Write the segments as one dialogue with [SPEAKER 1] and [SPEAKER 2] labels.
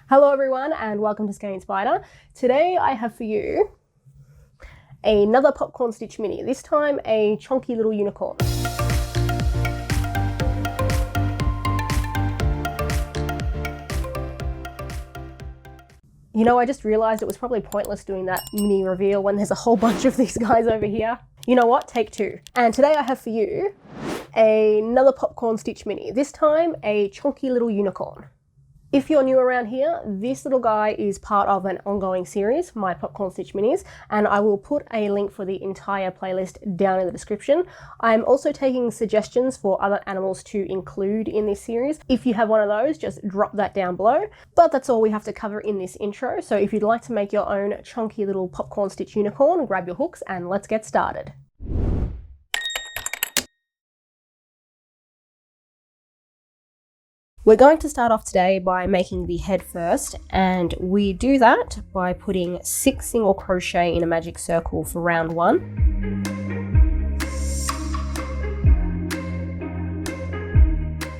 [SPEAKER 1] Hello everyone and welcome to Skein Spider. Today I have for you another popcorn stitch mini, this time a chonky little unicorn. You know, I just realized it was probably pointless doing that mini reveal when there's a whole bunch of these guys over here. You know what? Take two. And today I have for you another popcorn stitch mini, this time a chonky little unicorn. If you're new around here, this little guy is part of an ongoing series, my popcorn stitch minis, and I will put a link for the entire playlist down in the description. I'm also taking suggestions for other animals to include in this series. If you have one of those, just drop that down below. But that's all we have to cover in this intro. So if you'd like to make your own chonky little popcorn stitch unicorn, grab your hooks and let's get started. We're going to start off today by making the head first, and we do that by putting 6 single crochet in a magic circle for round 1.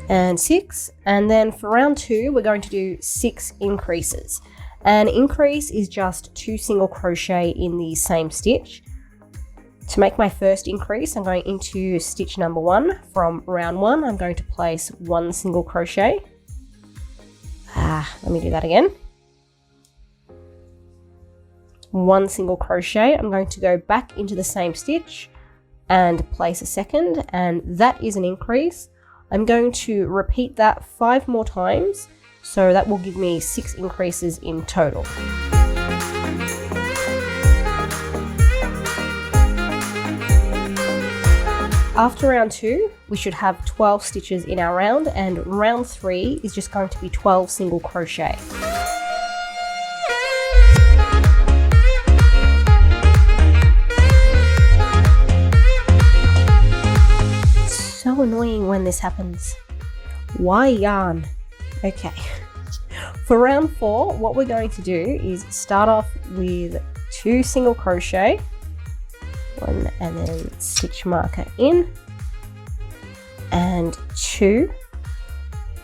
[SPEAKER 1] And 6, and then for round 2 we're going to do 6 increases. An increase is just 2 single crochet in the same stitch. To make my first increase, I'm going into stitch number 1 from round 1. I'm going to place 1 single crochet. Let me do that again. 1 single crochet. I'm going to go back into the same stitch and place a second, and that is an increase. I'm going to repeat that 5 more times, so that will give me 6 increases in total. After round 2, we should have 12 stitches in our round, and round 3 is just going to be 12 single crochet. So annoying when this happens. Why yarn? Okay. For round 4, what we're going to do is start off with 2 single crochet. 1 and then stitch marker in, and 2,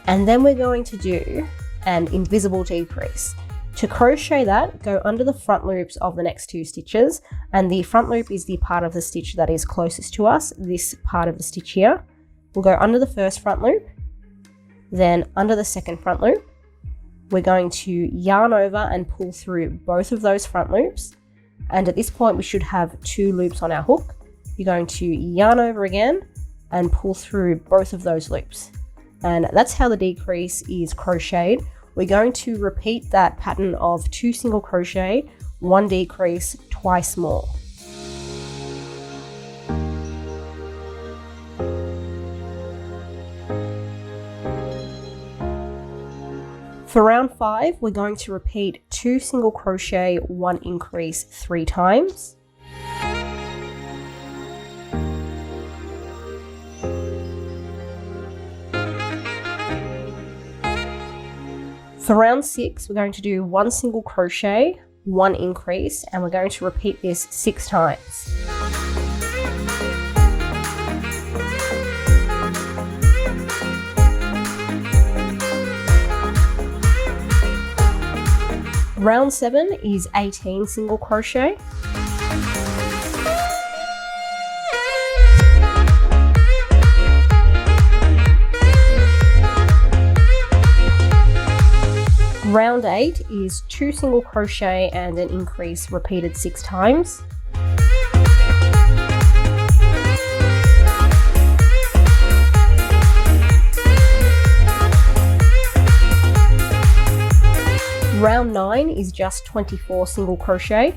[SPEAKER 1] and then we're going to do an invisible decrease. To crochet that, go under the front loops of the next 2 stitches, and the front loop is the part of the stitch that is closest to us, this part of the stitch here. We'll go under the first front loop, then under the second front loop. We're going to yarn over and pull through both of those front loops. And at this point we should have 2 loops on our hook. You're going to yarn over again and pull through both of those loops. And that's how the decrease is crocheted. We're going to repeat that pattern of 2 single crochet, 1 decrease, twice more. For round 5, we're going to repeat 2 single crochet, 1 increase 3 times. For round 6, we're going to do 1 single crochet, 1 increase, and we're going to repeat this 6 times. Round 7 is 18 single crochet. Round 8 is 2 single crochet and an increase repeated 6 times. Round 9 is just 24 single crochet.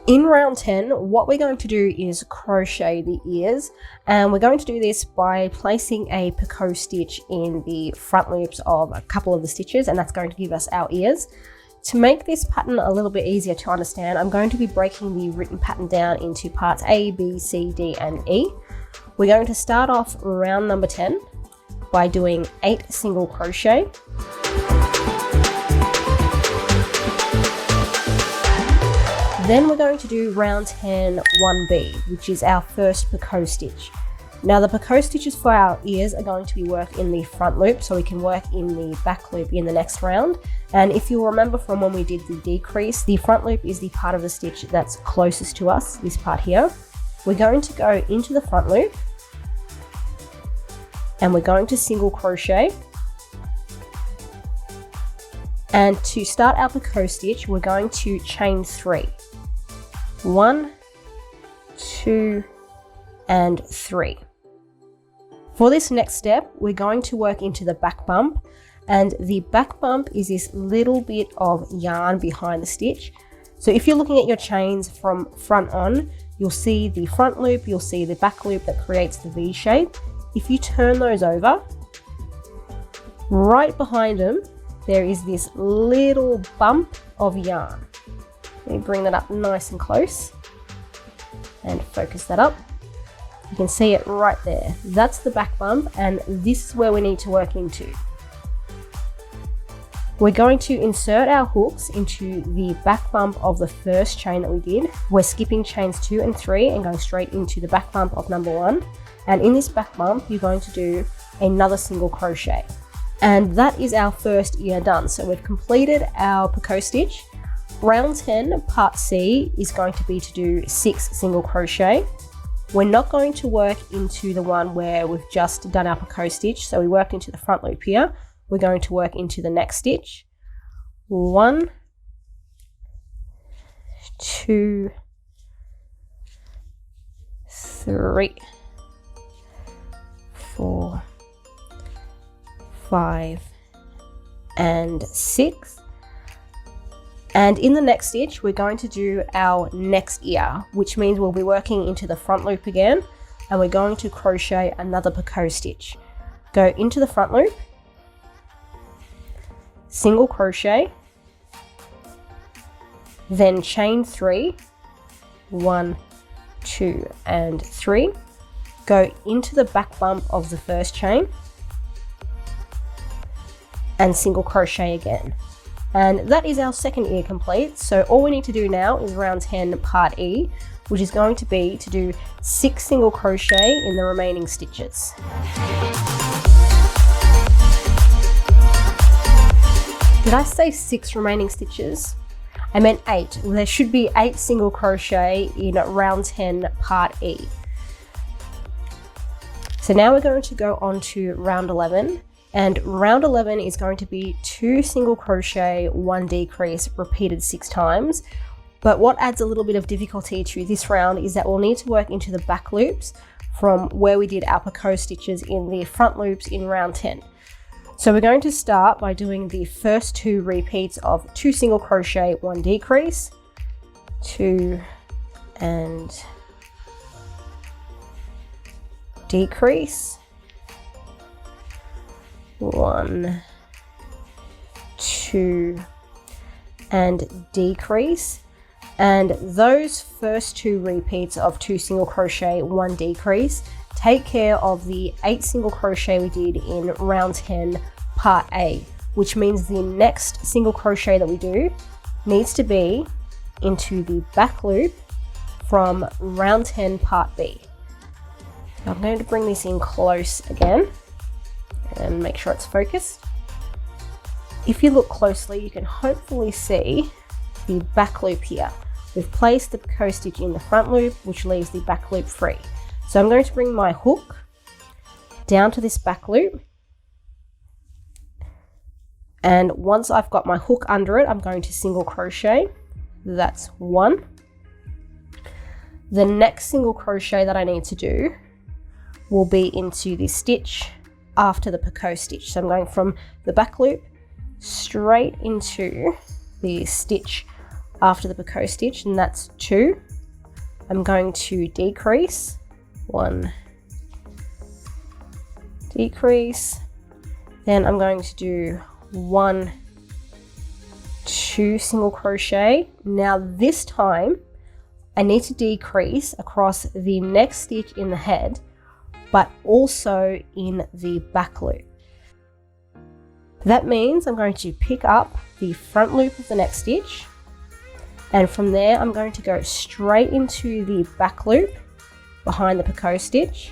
[SPEAKER 1] In round 10, what we're going to do is crochet the ears, and we're going to do this by placing a picot stitch in the front loops of a couple of the stitches, and that's going to give us our ears. To make this pattern a little bit easier to understand, I'm going to be breaking the written pattern down into parts A, B, C, D, and E. We're going to start off round number 10 by doing 8 single crochet. Then we're going to do round 10 1B, which is our first picot stitch. Now the picot stitches for our ears are going to be worked in the front loop, so we can work in the back loop in the next round. And if you'll remember from when we did the decrease, the front loop is the part of the stitch that's closest to us, this part here. We're going to go into the front loop and we're going to single crochet. And to start our picot stitch, we're going to chain 3. 1, 2, and 3. For this next step, we're going to work into the back bump, and the back bump is this little bit of yarn behind the stitch. So if you're looking at your chains from front on, you'll see the front loop, you'll see the back loop that creates the V shape. If you turn those over, right behind them, there is this little bump of yarn. Let me bring that up nice and close and focus that up. You can see it right there. That's the back bump, and this is where we need to work into. We're going to insert our hooks into the back bump of the first chain that we did. We're skipping chains 2 and 3 and going straight into the back bump of number 1. And in this back bump, you're going to do another single crochet. And that is our first ear done. So we've completed our picot stitch. Round 10, part C, is going to be to do 6 single crochet. We're not going to work into the one where we've just done our picot stitch, so we worked into the front loop here. We're going to work into the next stitch. 1, 2, 3, 4, 5, and 6. And in the next stitch, we're going to do our next ear, which means we'll be working into the front loop again, and we're going to crochet another picot stitch. Go into the front loop, single crochet, then chain 3, 1, 2, and 3. Go into the back bump of the first chain and single crochet again. And that is our second ear complete. So all we need to do now is round 10 part E, which is going to be to do 6 single crochet in the remaining stitches. Did I say 6 remaining stitches? I meant 8. There should be 8 single crochet in round 10 part E. So now we're going to go on to round 11. And round 11 is going to be 2 single crochet, 1 decrease, repeated 6 times. But what adds a little bit of difficulty to this round is that we'll need to work into the back loops from where we did our picot stitches in the front loops in round 10. So we're going to start by doing the first 2 repeats of 2 single crochet, 1 decrease, 2 and decrease, 1, 2, and decrease. And those first 2 repeats of 2 single crochet, 1 decrease take care of the 8 single crochet we did in round 10 part A, which means the next single crochet that we do needs to be into the back loop from round 10 part B. So I'm going to bring this in close again and make sure it's focused. If you look closely, you can hopefully see the back loop here. We've placed the picot stitch in the front loop, which leaves the back loop free. So I'm going to bring my hook down to this back loop, and once I've got my hook under it, I'm going to single crochet. That's 1. The next single crochet that I need to do will be into the stitch after the picot stitch. So I'm going from the back loop straight into the stitch after the picot stitch, and that's 2. I'm going to decrease, 1, decrease, then I'm going to do 1, 2 single crochet. Now this time I need to decrease across the next stitch in the head, but also in the back loop. That means I'm going to pick up the front loop of the next stitch, And from there, I'm going to go straight into the back loop behind the picot stitch.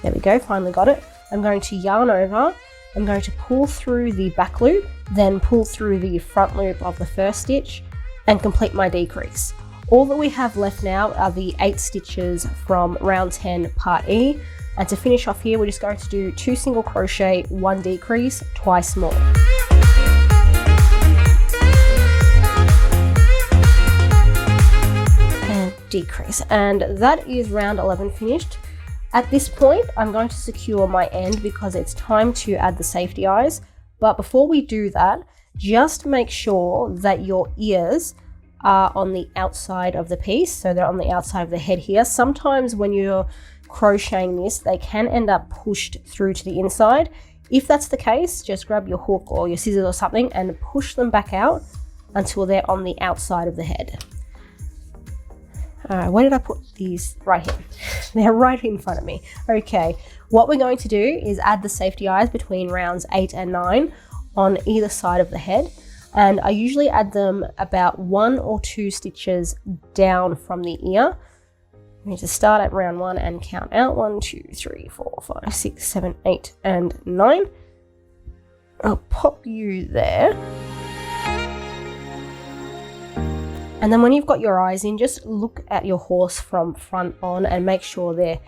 [SPEAKER 1] There we go, finally got it. I'm going to yarn over, I'm going to pull through the back loop, then pull through the front loop of the first stitch and complete my decrease. All that we have left now are the 8 stitches from round 10 part E, and to finish off here we're just going to do 2 single crochet, 1 decrease, twice more. And decrease, and that is round 11 finished. At this point, I'm going to secure my end because it's time to add the safety eyes. But before we do that, just make sure that your ears are on the outside of the piece. So they're on the outside of the head here. Sometimes when you're crocheting this, they can end up pushed through to the inside. If that's the case, just grab your hook or your scissors or something and push them back out until they're on the outside of the head. Where did I put these? Right here. They're right in front of me. Okay, what we're going to do is add the safety eyes between rounds 8 and 9 on either side of the head. And I usually add them about 1 or 2 stitches down from the ear. We need to start at round 1 and count out 1, 2, 3, 4, 5, 6, 7, 8, and 9. I'll pop you there. And then when you've got your eyes in, just look at your horse from front on and make sure they're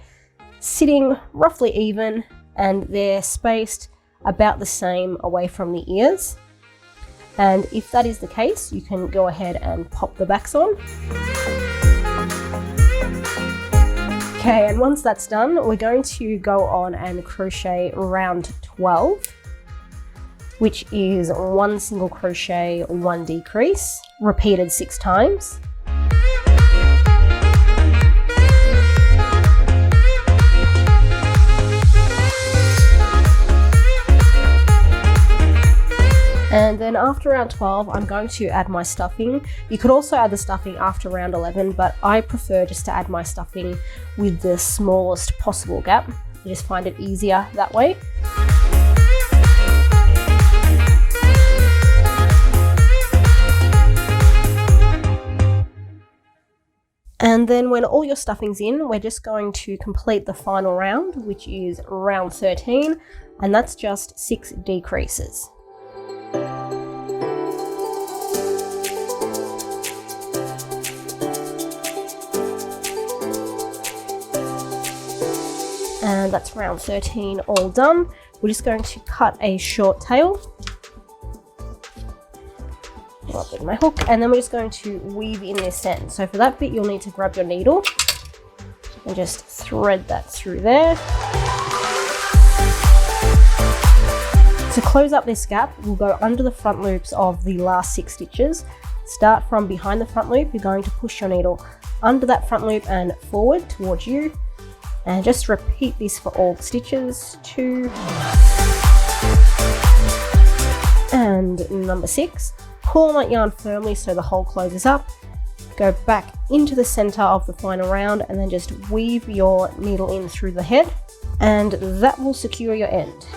[SPEAKER 1] sitting roughly even and they're spaced about the same away from the ears. And if that is the case, you can go ahead and pop the backs on. Okay, and once that's done, we're going to go on and crochet round 12, which is 1 single crochet, 1 decrease, repeated 6 times. And then after round 12, I'm going to add my stuffing. You could also add the stuffing after round 11, but I prefer just to add my stuffing with the smallest possible gap. I just find it easier that way. And then when all your stuffing's in, we're just going to complete the final round, which is round 13, and that's just 6 decreases. And that's round 13 all done. We're just going to cut a short tail. With my hook, and then we're just going to weave in this end. So for that bit, you'll need to grab your needle and just thread that through there. To close up this gap, we'll go under the front loops of the last 6 stitches. Start from behind the front loop. You're going to push your needle under that front loop and forward towards you, and just repeat this for all stitches. 2 and number 6. Pull on that yarn firmly so the hole closes up. Go back into the center of the final round and then just weave your needle in through the head, and that will secure your end.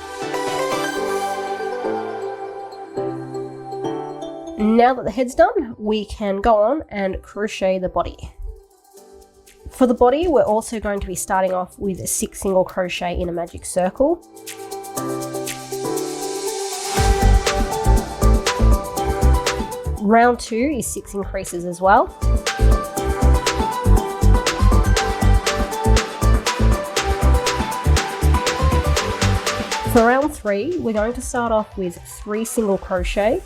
[SPEAKER 1] Now that the head's done, we can go on and crochet the body. For the body, we're also going to be starting off with a 6 single crochet in a magic circle. Round 2 is 6 increases as well. For round 3, we're going to start off with 3 single crochet.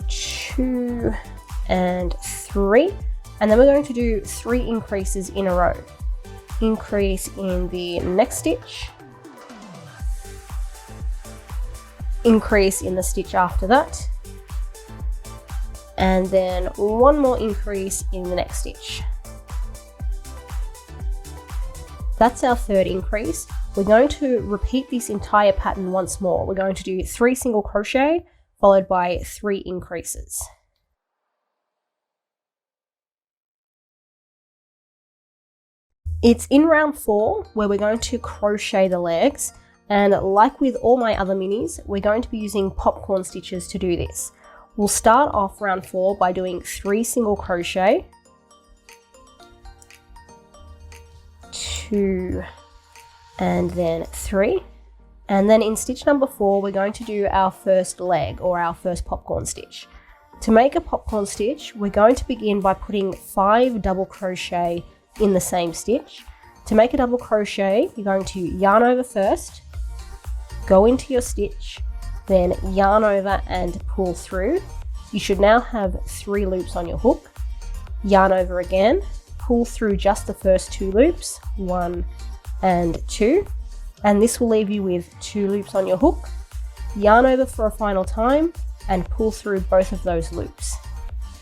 [SPEAKER 1] Two and 3, and then we're going to do 3 increases in a row. Increase in the next stitch, increase in the stitch after that, and then 1 more increase in the next stitch. That's our 3rd increase. We're going to repeat this entire pattern once more. We're going to do 3 single crochet followed by 3 increases. It's in round 4 where we're going to crochet the legs, and like with all my other minis, we're going to be using popcorn stitches to do this. We'll start off round 4 by doing 3 single crochet, 2 and then 3, and then in stitch number 4 we're going to do our first leg or our first popcorn stitch. To make a popcorn stitch, we're going to begin by putting 5 double crochet in the same stitch. To make a double crochet, you're going to yarn over first, go into your stitch, then yarn over and pull through. You should now have 3 loops on your hook. Yarn over again, pull through just the first 2 loops, 1 and 2, and this will leave you with 2 loops on your hook. Yarn over for a final time and pull through both of those loops.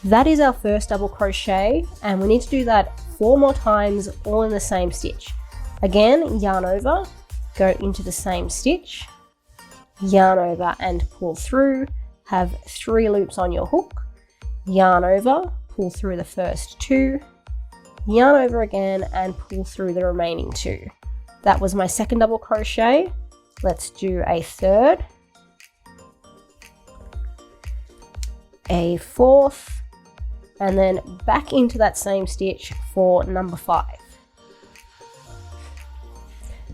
[SPEAKER 1] That is our first double crochet, and we need to do that 4 more times, all in the same stitch. Again, yarn over, go into the same stitch, yarn over and pull through, have 3 loops on your hook, yarn over, pull through the first 2, yarn over again and pull through the remaining 2. That was my second double crochet. Let's do a third, a fourth, and then back into that same stitch for number 5.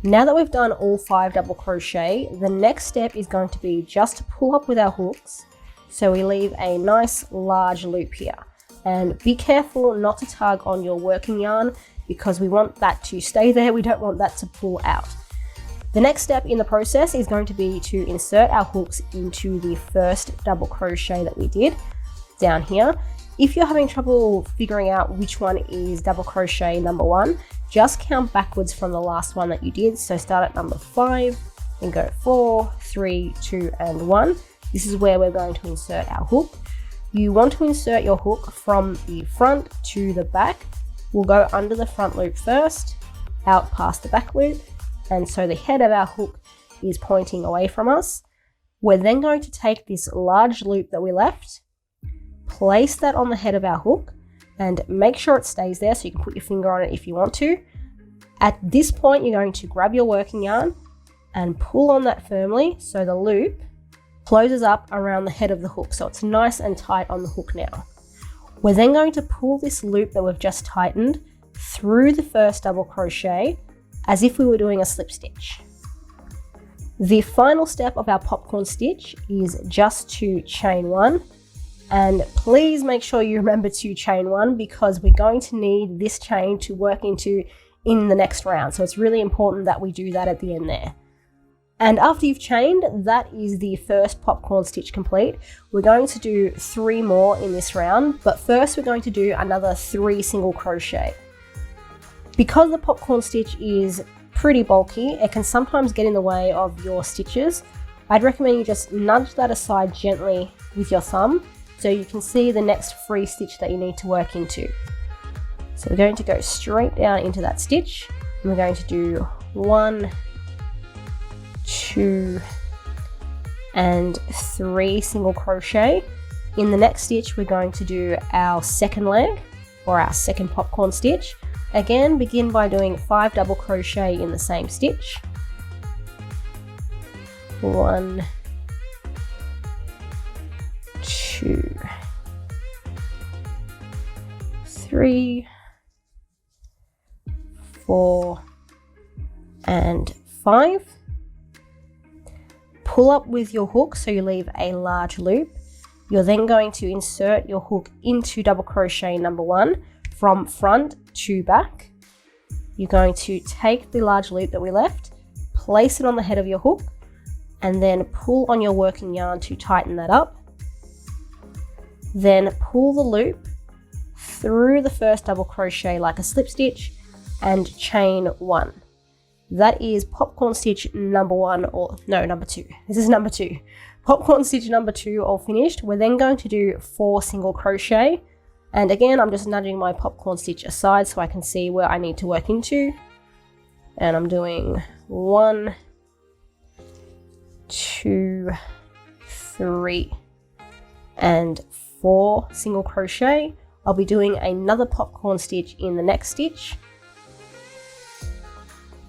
[SPEAKER 1] Now that we've done all 5 double crochet, the next step is going to be just to pull up with our hooks, so we leave a nice large loop here. And be careful not to tug on your working yarn because we want that to stay there, we don't want that to pull out. The next step in the process is going to be to insert our hooks into the first double crochet that we did down here. If you're having trouble figuring out which one is double crochet number 1, just count backwards from the last one that you did. So start at number 5, then go 4, 3, 2, and 1. This is where we're going to insert our hook. You want to insert your hook from the front to the back. We'll go under the front loop first, out past the back loop, and so the head of our hook is pointing away from us. We're then going to take this large loop that we left, place that on the head of our hook, and make sure it stays there, so you can put your finger on it if you want to. At this point, you're going to grab your working yarn and pull on that firmly so the loop closes up around the head of the hook, so it's nice and tight on the hook now. We're then going to pull this loop that we've just tightened through the first double crochet as if we were doing a slip stitch. The final step of our popcorn stitch is just to chain 1, and please make sure you remember to chain 1 because we're going to need this chain to work into in the next round, so it's really important that we do that at the end there. And after you've chained, that is the first popcorn stitch complete. We're going to do 3 more in this round, but first we're going to do another 3 single crochet. Because the popcorn stitch is pretty bulky, it can sometimes get in the way of your stitches. I'd recommend you just nudge that aside gently with your thumb so you can see the next free stitch that you need to work into. So we're going to go straight down into that stitch, and we're going to do 1, 2 and 3 single crochet. In the next stitch we're going to do our second leg or our second popcorn stitch. Again, begin by doing 5 double crochet in the same stitch. 1, 2, 3, 4 and 5. Pull up with your hook so you leave a large loop. You're then going to insert your hook into double crochet number 1 from front to back. You're going to take the large loop that we left, place it on the head of your hook, and then pull on your working yarn to tighten that up. Then pull the loop through the first double crochet like a slip stitch and chain 1. That is popcorn stitch number 1, or no, number 2. This is number 2. Popcorn stitch number 2 all finished. We're then going to do 4 single crochet. And again, I'm just nudging my popcorn stitch aside so I can see where I need to work into. And I'm doing 1, 2, 3, and 4 single crochet. I'll be doing another popcorn stitch in the next stitch.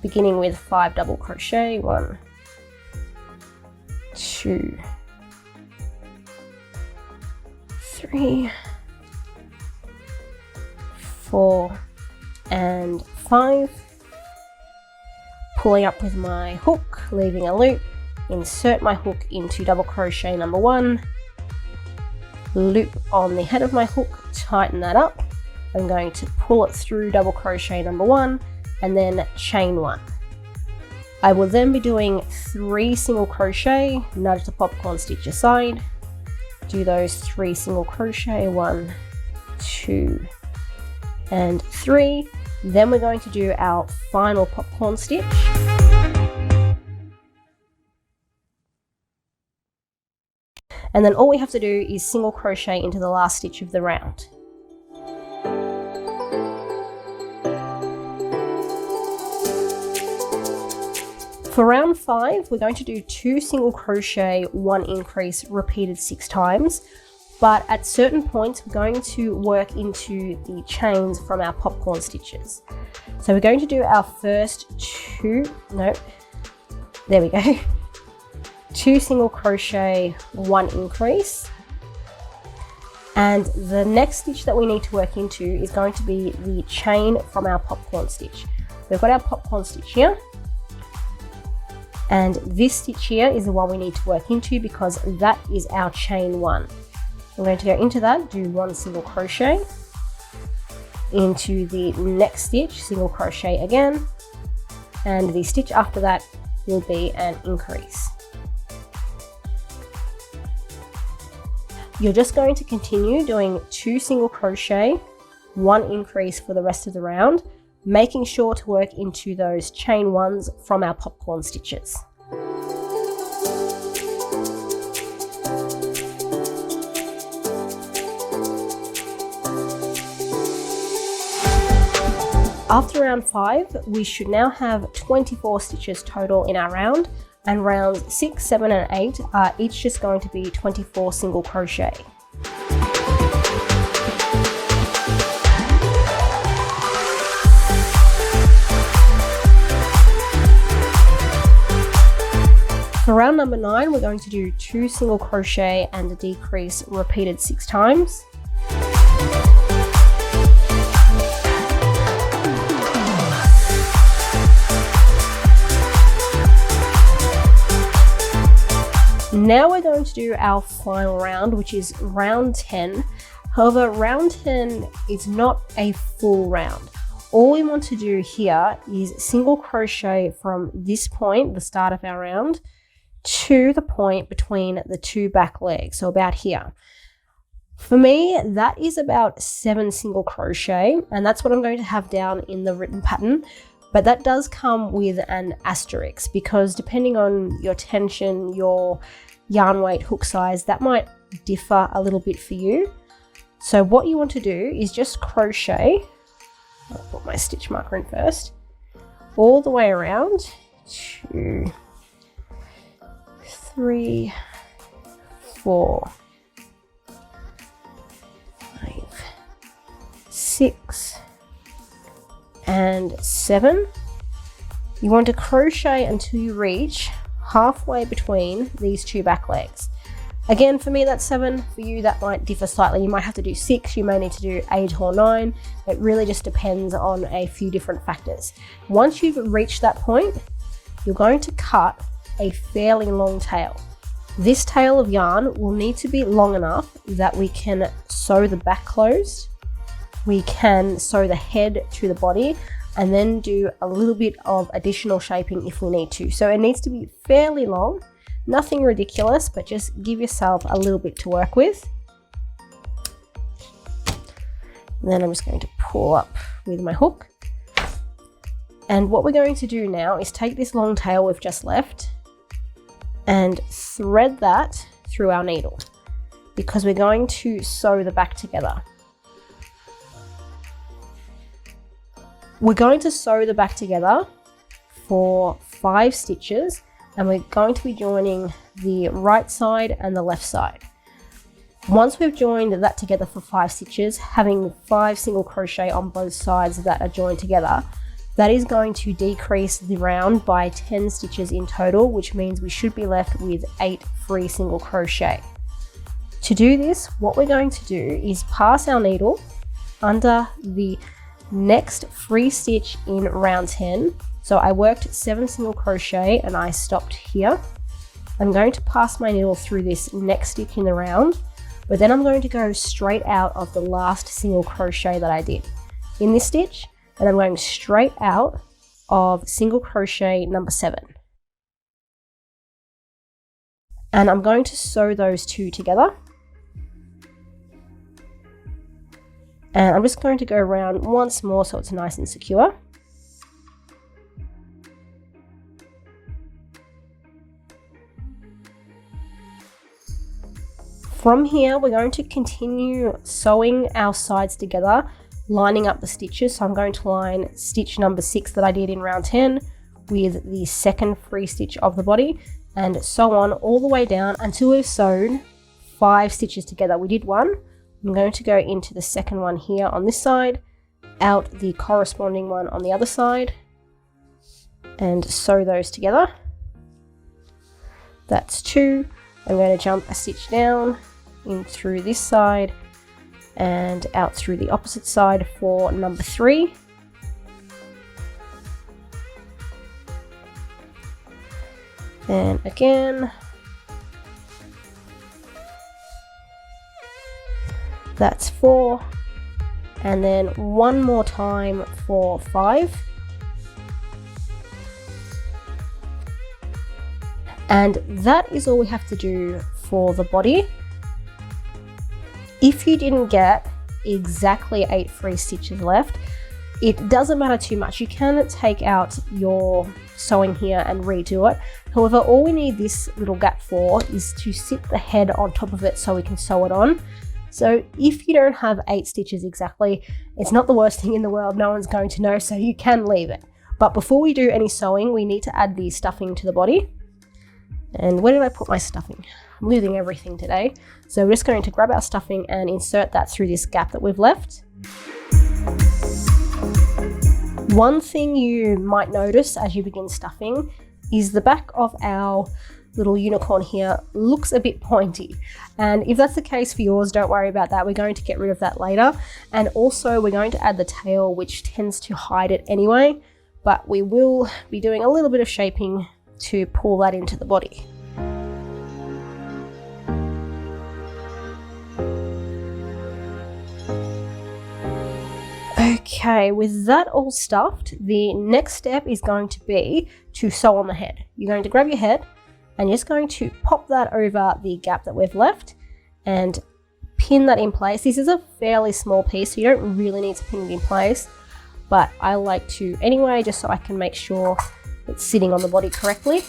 [SPEAKER 1] beginning with 5 double crochet. 1, 2, 3, 4, and 5. Pulling up with my hook, leaving a loop, insert my hook into double crochet number 1, loop on the head of my hook, tighten that up. I'm going to pull it through double crochet number 1 and then chain 1. I will then be doing 3 single crochet, nudge the popcorn stitch aside, do those 3 single crochet, 1, 2, and 3. Then we're going to do our final popcorn stitch. And then all we have to do is single crochet into the last stitch of the round. For round 5, we're going to do 2 single crochet, 1 increase, repeated 6 times. But at certain points, we're going to work into the chains from our popcorn stitches. So we're going to do our first 2 single crochet, 1 increase. And the next stitch that we need to work into is going to be the chain from our popcorn stitch. We've got our popcorn stitch here. And this stitch here is the one we need to work into because that is our chain 1. I'm going to go into that, do 1 single crochet, into the next stitch, single crochet again, and the stitch after that will be an increase. You're just going to continue doing 2 single crochet, 1 increase for the rest of the round, making sure to work into those chain 1s from our popcorn stitches. After round 5, we should now have 24 stitches total in our round, and rounds 6, 7, and 8 are each just going to be 24 single crochet. For round number 9, we're going to do 2 single crochet and a decrease repeated 6 times. Now we're going to do our final round, which is round 10. However, round 10 is not a full round. All we want to do here is single crochet from this point, the start of our round, to the point between the 2 back legs, so about here. For me, that is about 7 single crochet, and that's what I'm going to have down in the written pattern. But that does come with an asterisk because depending on your tension, your yarn weight, hook size, that might differ a little bit for you. So what you want to do is just crochet, I'll put my stitch marker in first, all the way around, 2, 3, 4, 5, 6, and 7. You want to crochet until you reach halfway between these 2 back legs. Again, for me that's 7, for you that might differ slightly. You might have to do 6, you may need to do 8 or 9. It really just depends on a few different factors. Once you've reached that point, you're going to cut a fairly long tail. This tail of yarn will need to be long enough that we can sew the back closed, we can sew the head to the body, and then do a little bit of additional shaping if we need to. So it needs to be fairly long, nothing ridiculous, but just give yourself a little bit to work with. And then I'm just going to pull up with my hook. And what we're going to do now is take this long tail we've just left and thread that through our needle because we're going to sew the back together. We're going to sew the back together for 5 stitches, and we're going to be joining the right side and the left side. Once we've joined that together for 5 stitches, having 5 single crochet on both sides that are joined together, that is going to decrease the round by 10 stitches in total, which means we should be left with 8 free single crochet. To do this, what we're going to do is pass our needle under the next free stitch in round 10. So I worked 7 single crochet and I stopped here. I'm going to pass my needle through this next stitch in the round, but then I'm going to go straight out of the last single crochet that I did in this stitch, and I'm going straight out of single crochet number 7. And I'm going to sew those two together. And I'm just going to go around once more so it's nice and secure. From here, we're going to continue sewing our sides together, lining up the stitches. So I'm going to line stitch number 6 that I did in round 10 with the second free stitch of the body, and so on all the way down until we've sewn 5 stitches together. We did 1. I'm going to go into the second one here on this side, out the corresponding one on the other side, and sew those together. That's 2. I'm going to jump a stitch down in through this side and out through the opposite side for number 3. Then again, that's 4, and then one more time for 5. And that is all we have to do for the body. If you didn't get exactly 8 free stitches left, it doesn't matter too much. You can take out your sewing here and redo it. However, all we need this little gap for is to sit the head on top of it so we can sew it on. So if you don't have 8 stitches exactly, it's not the worst thing in the world. No one's going to know, so you can leave it. But before we do any sewing, we need to add the stuffing to the body. And where did I put my stuffing? I'm losing everything today. So we're just going to grab our stuffing and insert that through this gap that we've left. One thing you might notice as you begin stuffing is the back of our little unicorn here looks a bit pointy, and if that's the case for yours, don't worry about that. We're going to get rid of that later, and also we're going to add the tail, which tends to hide it anyway, but we will be doing a little bit of shaping to pull that into the body. Okay, with that all stuffed, the next step is going to be to sew on the head. You're going to grab your head and you're just going to pop that over the gap that we've left and pin that in place. This is a fairly small piece, so you don't really need to pin it in place, but I like to anyway, just so I can make sure it's sitting on the body correctly.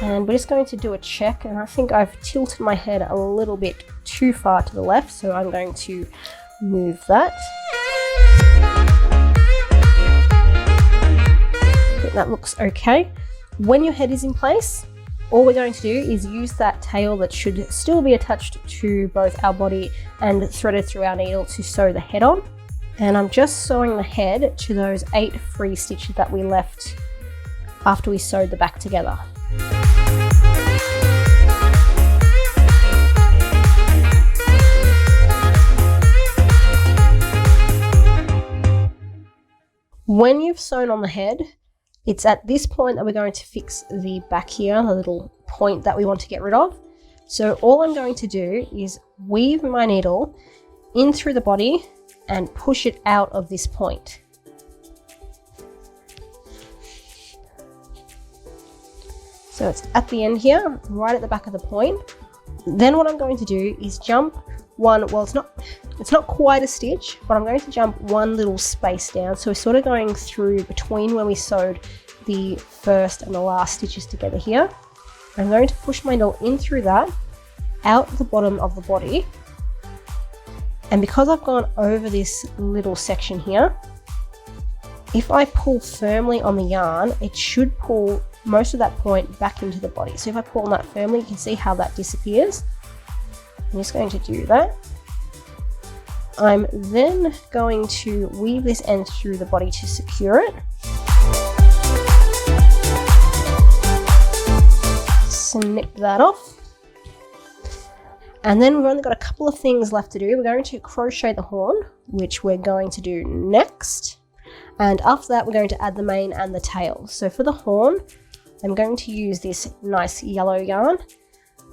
[SPEAKER 1] And we're just going to do a check, and I think I've tilted my head a little bit too far to the left, so I'm going to move that. I think that looks okay. When your head is in place, all we're going to do is use that tail that should still be attached to both our body and threaded through our needle to sew the head on. And I'm just sewing the head to those 8 free stitches that we left after we sewed the back together. When you've sewn on the head, it's at this point that we're going to fix the back here, the little point that we want to get rid of. So all I'm going to do is weave my needle in through the body and push it out of this point. So it's at the end here, right at the back of the point. Then what I'm going to do is jump one, well, it's not quite a stitch, but I'm going to jump one little space down. So we're sort of going through between where we sewed the first and the last stitches together here. I'm going to push my needle in through that, out the bottom of the body. And because I've gone over this little section here, if I pull firmly on the yarn, it should pull most of that point back into the body. So if I pull on that firmly, you can see how that disappears. I'm just going to do that. I'm then going to weave this end through the body to secure it. Snip that off. And then we've only got a couple of things left to do. We're going to crochet the horn, which we're going to do next. And after that, we're going to add the mane and the tail. So for the horn, I'm going to use this nice yellow yarn.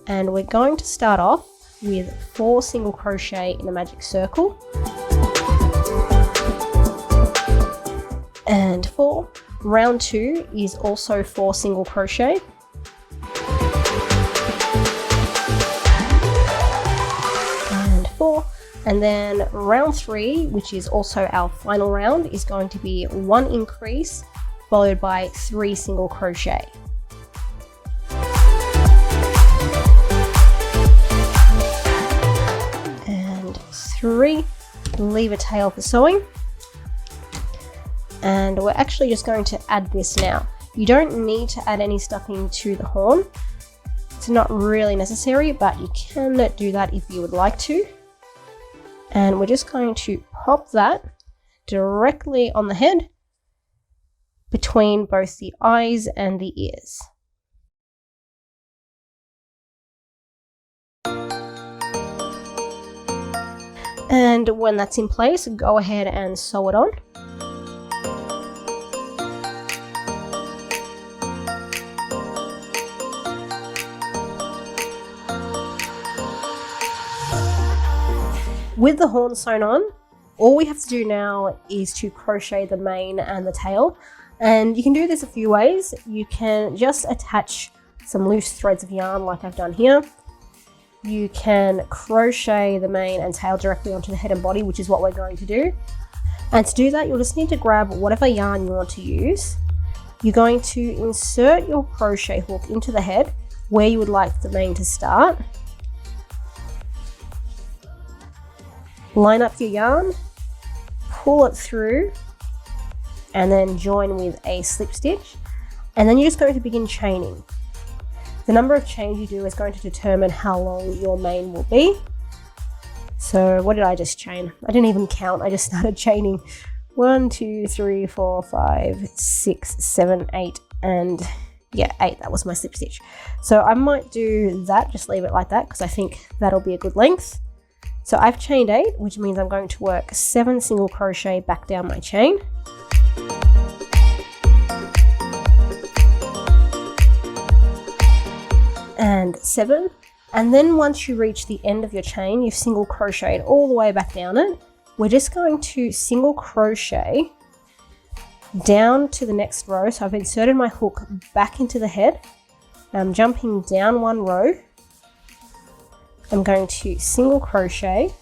[SPEAKER 1] And we're going to start off with 4 single crochet in a magic circle. And for round 2 is also 4 single crochet. And then round 3, which is also our final round, is going to be 1 increase followed by 3 single crochet. And 3, leave a tail for sewing. And we're actually just going to add this now. You don't need to add any stuffing to the horn. It's not really necessary, but you can do that if you would like to. And we're just going to pop that directly on the head between both the eyes and the ears. And when that's in place, go ahead and sew it on. With the horn sewn on, all we have to do now is to crochet the mane and the tail. And you can do this a few ways. You can just attach some loose threads of yarn like I've done here. You can crochet the mane and tail directly onto the head and body, which is what we're going to do. And to do that, you'll just need to grab whatever yarn you want to use. You're going to insert your crochet hook into the head where you would like the mane to start. Line up your yarn, pull it through, and then join with a slip stitch. And then you're just going to begin chaining. The number of chains you do is going to determine how long your mane will be. So what did I just chain? I didn't even count, I just started chaining. 1, 2, 3, 4, 5, 6, 7, 8, and yeah, 8, that was my slip stitch. So I might do that, just leave it like that, because I think that'll be a good length. So I've chained 8, which means I'm going to work 7 single crochet back down my chain. And 7. And then once you reach the end of your chain, you've single crocheted all the way back down it. We're just going to single crochet down to the next row. So I've inserted my hook back into the head. I'm jumping down 1 row. I'm going to single crochet,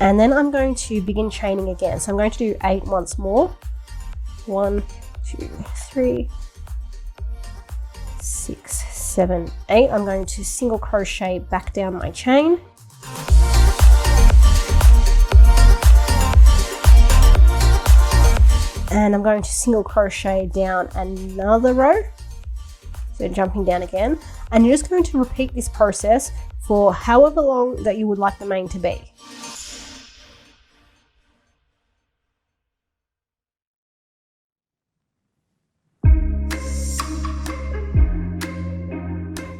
[SPEAKER 1] and then I'm going to begin chaining again. So I'm going to do 8 once more. 1, 2, 3, 6, 7, 8. I'm going to single crochet back down my chain. And I'm going to single crochet down another row. So jumping down again, and you're just going to repeat this process for however long that you would like the mane to be.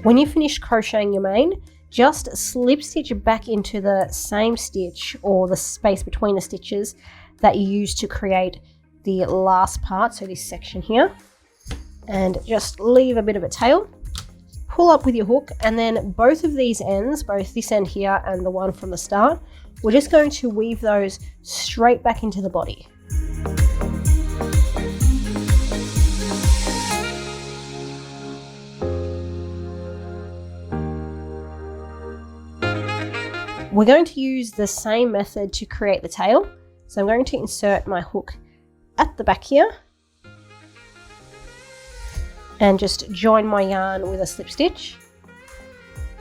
[SPEAKER 1] When you finish crocheting your mane, just slip stitch back into the same stitch or the space between the stitches that you used to create the last part, so this section here. And just leave a bit of a tail, pull up with your hook, and then both of these ends, both this end here and the one from the start, we're just going to weave those straight back into the body. We're going to use the same method to create the tail. So I'm going to insert my hook at the back here and just join my yarn with a slip stitch.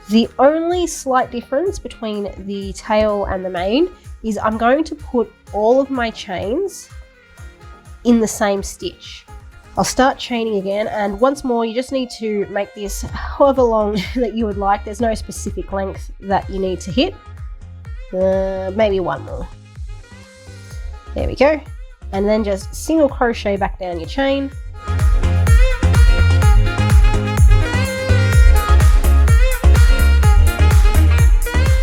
[SPEAKER 1] The only slight difference between the tail and the mane is I'm going to put all of my chains in the same stitch. I'll start chaining again, and once more you just need to make this however long that you would like. There's no specific length that you need to hit. maybe one more. There we go. And then just single crochet back down your chain.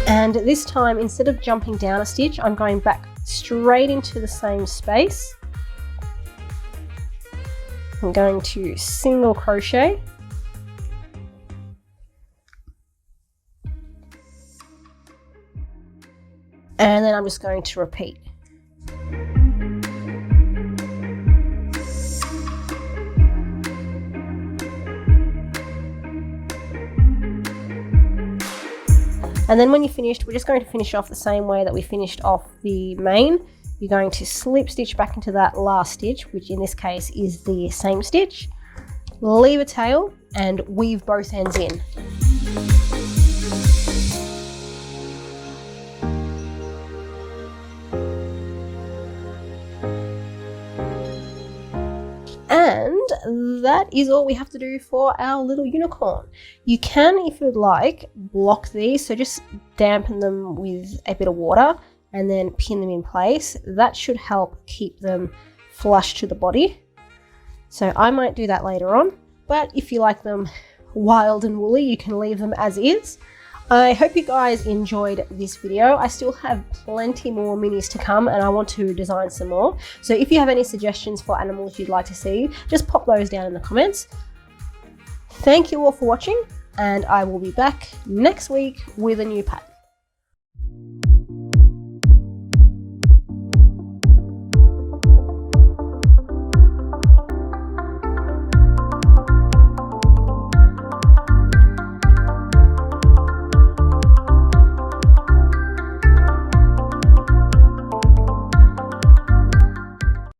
[SPEAKER 1] And this time, instead of jumping down a stitch, I'm going back straight into the same space. I'm going to single crochet. And then I'm just going to repeat. And then when you're finished, we're just going to finish off the same way that we finished off the main. You're going to slip stitch back into that last stitch, which in this case is the same stitch, leave a tail and weave both ends in. And that is all we have to do for our little unicorn. You can, if you'd like, block these, so just dampen them with a bit of water and then pin them in place. That should help keep them flush to the body. So I might do that later on, but if you like them wild and woolly, you can leave them as is. I hope you guys enjoyed this video. I still have plenty more minis to come and I want to design some more. So if you have any suggestions for animals you'd like to see, just pop those down in the comments. Thank you all for watching and I will be back next week with a new pattern.